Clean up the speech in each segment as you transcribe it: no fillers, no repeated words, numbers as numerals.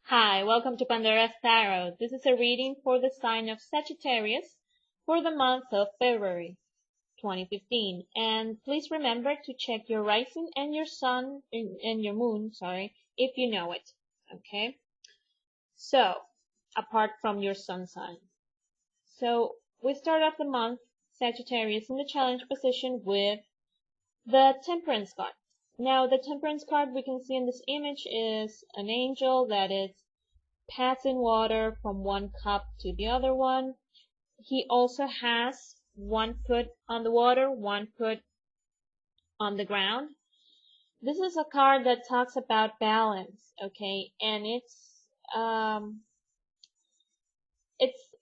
Hi, welcome to Pandora's Tarot. This is a reading for the sign of Sagittarius for the month of February 2015. And please remember to check your rising and your sun and your moon, if you know it. Okay? So, apart from your sun sign. So, we start off the month Sagittarius in the challenge position with the Temperance card. Now, the Temperance card we can see in this image is an angel that is passing water from one cup to the other one. He also has one foot on the water, one foot on the ground. This is a card that talks about balance, okay? And it's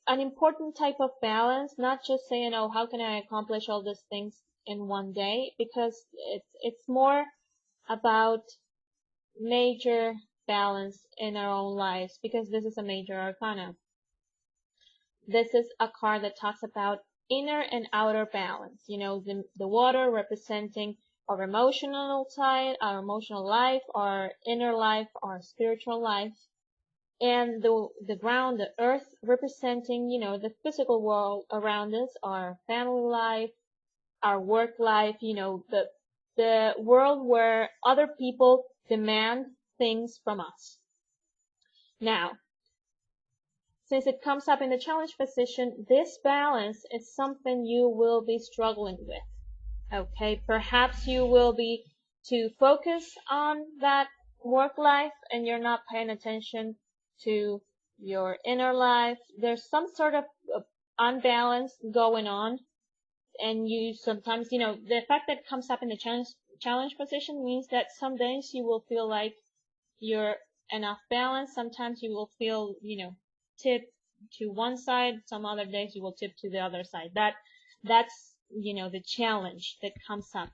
an important type of balance, not just saying, oh, how can I accomplish all these things in one day? Because it's more about major balance in our own lives, because this is a major arcana. This is a card that talks about inner and outer balance. You know, the water representing our emotional side, our emotional life, our inner life, our spiritual life, and the ground, the earth, representing, you know, the physical world around us, our family life, our work life, you know, the world where other people demand things from us. Now, since it comes up in the challenge position, this balance is something you will be struggling with. Okay, perhaps you will be too focused on that work life and you're not paying attention to your inner life. There's some sort of unbalance going on, and you sometimes, you know, the fact that it comes up in the challenge position means that some days you will feel like you're enough balance. Sometimes you will feel, you know, tip to one side. Some other days you will tip to the other side. That's, you know, the challenge that comes up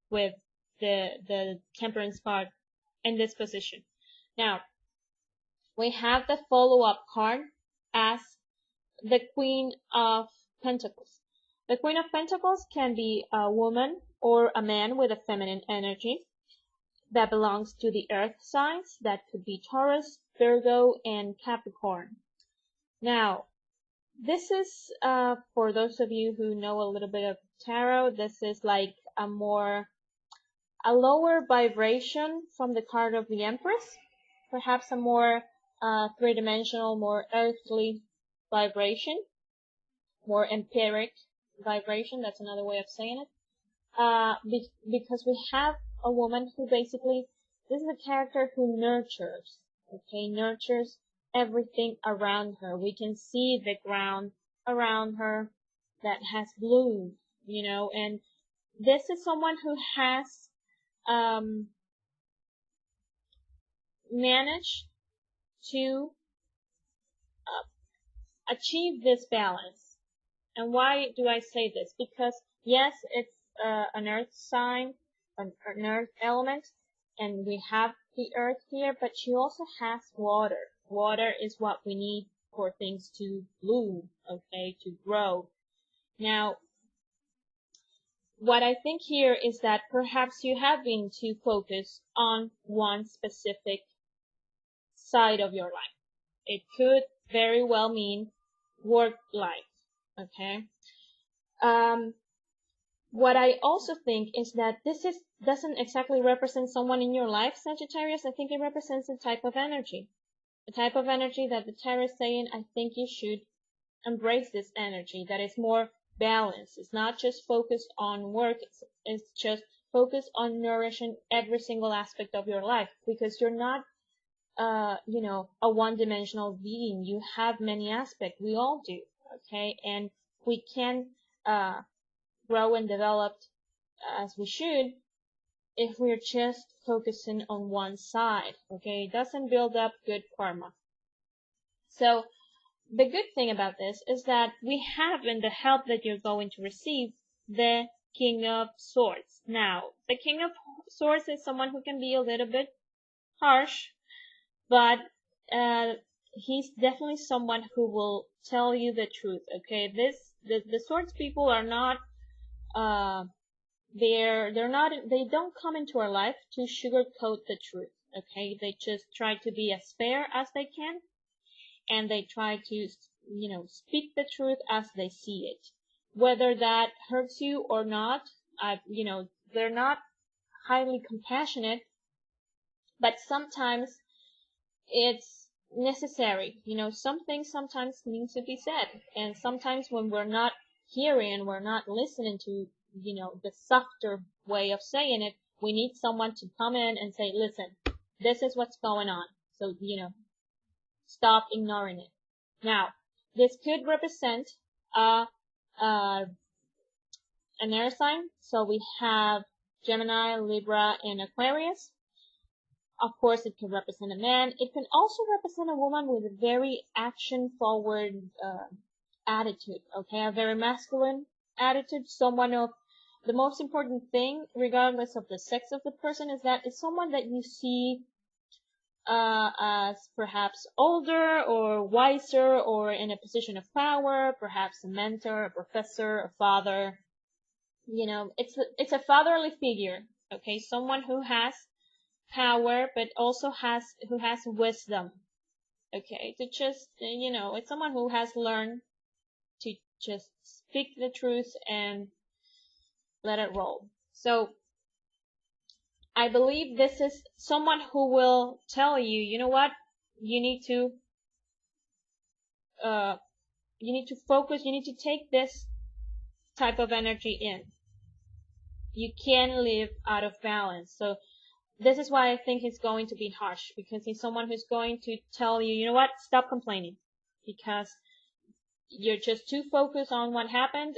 with the Temperance card in this position. Now, we have the follow-up card as the Queen of Pentacles. The Queen of Pentacles can be a woman or a man with a feminine energy that belongs to the earth signs. That could be Taurus, Virgo, and Capricorn. Now, this is, for those of you who know a little bit of tarot, this is like a lower vibration from the card of the Empress, perhaps a more three-dimensional, more earthly vibration, more empiric vibration. That's another way of saying it. Because we have a woman who basically, this is a character who nurtures, okay, nurtures everything around her. We can see the ground around her that has bloomed, you know, and this is someone who has managed to achieve this balance. And why do I say this? Because yes, it's an earth sign, an earth element, and we have the earth here, but she also has water. Water is what we need for things to bloom, okay, to grow. Now, what I think here is that perhaps you have been too focused on one specific side of your life. It could very well mean work life, okay? What I also think is that this doesn't exactly represent someone in your life, Sagittarius. I think it represents a type of energy. A type of energy that the tarot is saying, I think you should embrace this energy that is more balanced. It's not just focused on work. It's just focused on nourishing every single aspect of your life, because you're not, you know, a one-dimensional being. You have many aspects. We all do, okay? And we can grow and develop as we should if we're just focusing on one side, okay? It doesn't build up good karma. So the good thing about this is that we have, in the help that you're going to receive, the King of Swords. Now, the King of Swords is someone who can be a little bit harsh, but he's definitely someone who will tell you the truth, okay? The Swords people are not they don't come into our life to sugarcoat the truth, Okay, they just try to be as fair as they can, and they try to, speak the truth as they see it. Whether that hurts you or not, they're not highly compassionate, but sometimes it's necessary. Some things sometimes need to be said, and sometimes when we're not hearing and we're not listening to, the softer way of saying it, we need someone to come in and say, listen, this is what's going on. So, stop ignoring it. Now, this could represent uh, uh, an air sign. So we have Gemini, Libra, and Aquarius. Of course, it can represent a man. It can also represent a woman with a very action-forward attitude. Okay, a very masculine attitude. Someone of the most important thing, regardless of the sex of the person, is that it's someone that you see as perhaps older or wiser or in a position of power, perhaps a mentor, a professor, a father. It's a fatherly figure. Okay, someone who has power, but also who has wisdom. Okay, to just it's someone who has learned to just speak the truth and let it roll. So I believe this is someone who will tell you, you know what, you need to uh, focus, you need to take this type of energy in. You can live out of balance. So this is why I think he's going to be harsh, because he's someone who's going to tell you, you know what, stop complaining, because you're just too focused on what happened,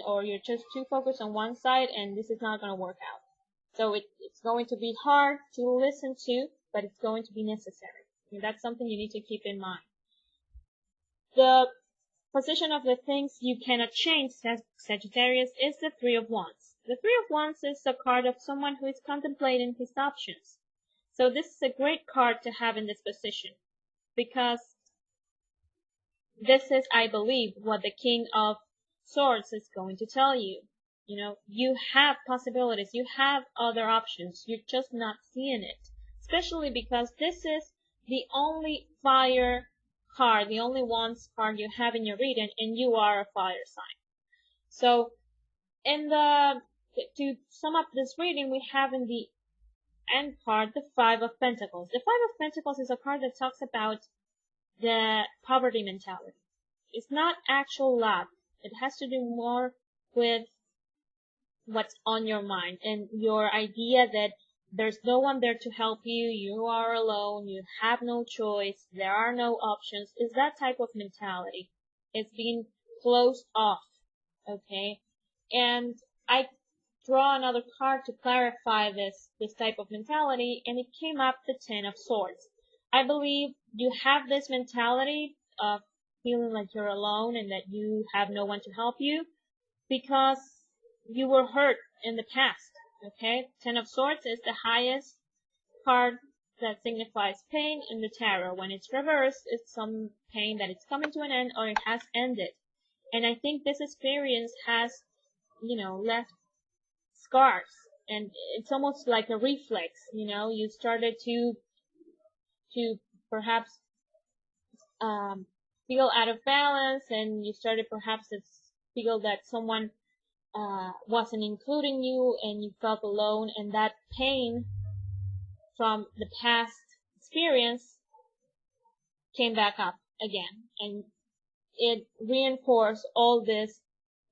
or you're just too focused on one side, and this is not going to work out. So it's going to be hard to listen to, but it's going to be necessary. And that's something you need to keep in mind. The position of the things you cannot change, Sagittarius, is the Three of Wands. The Three of Wands is a card of someone who is contemplating his options. So this is a great card to have in this position, because this is, I believe, what the King of Swords is going to tell you. You have possibilities, you have other options, you're just not seeing it. Especially because this is the only fire card, the only Wands card you have in your reading, and you are a fire sign. So, to sum up this reading, we have in the end card the Five of Pentacles. The Five of Pentacles is a card that talks about the poverty mentality. It's not actual lack. It has to do more with what's on your mind and your idea that there's no one there to help you, you are alone, you have no choice, there are no options. Is that type of mentality. It's being closed off. Okay? And I draw another card to clarify this type of mentality, and it came up the Ten of Swords. I believe you have this mentality of feeling like you're alone and that you have no one to help you because you were hurt in the past. Okay? Ten of Swords is the highest card that signifies pain in the tarot. When it's reversed, it's some pain that it's coming to an end or it has ended. And I think this experience has, left scars. And it's almost like a reflex, you started to perhaps feel out of balance, and you started perhaps to feel that someone wasn't including you, and you felt alone, and that pain from the past experience came back up again, and it reinforced all this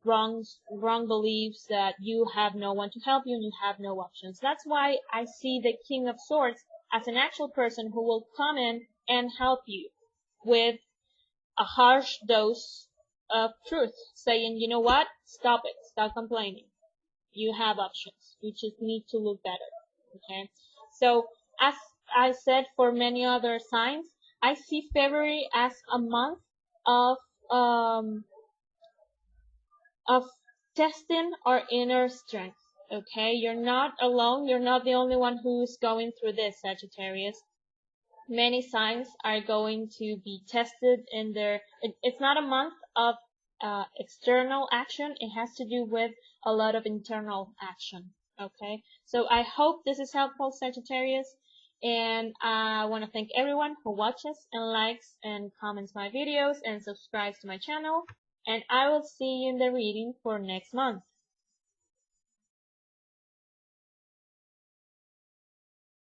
wrong beliefs that you have no one to help you and you have no options. That's why I see the King of Swords as an actual person who will come in and help you with a harsh dose of truth, saying, you know what, stop it, stop complaining. You have options. You just need to look better. Okay? So, as I said for many other signs, I see February as a month of testing our inner strength. Okay? You're not alone. You're not the only one who's going through this, Sagittarius. Many signs are going to be tested in their, it's not a month of external action. It has to do with a lot of internal action. Okay? So I hope this is helpful, Sagittarius. And I want to thank everyone who watches and likes and comments my videos and subscribes to my channel. And I will see you in the reading for next month.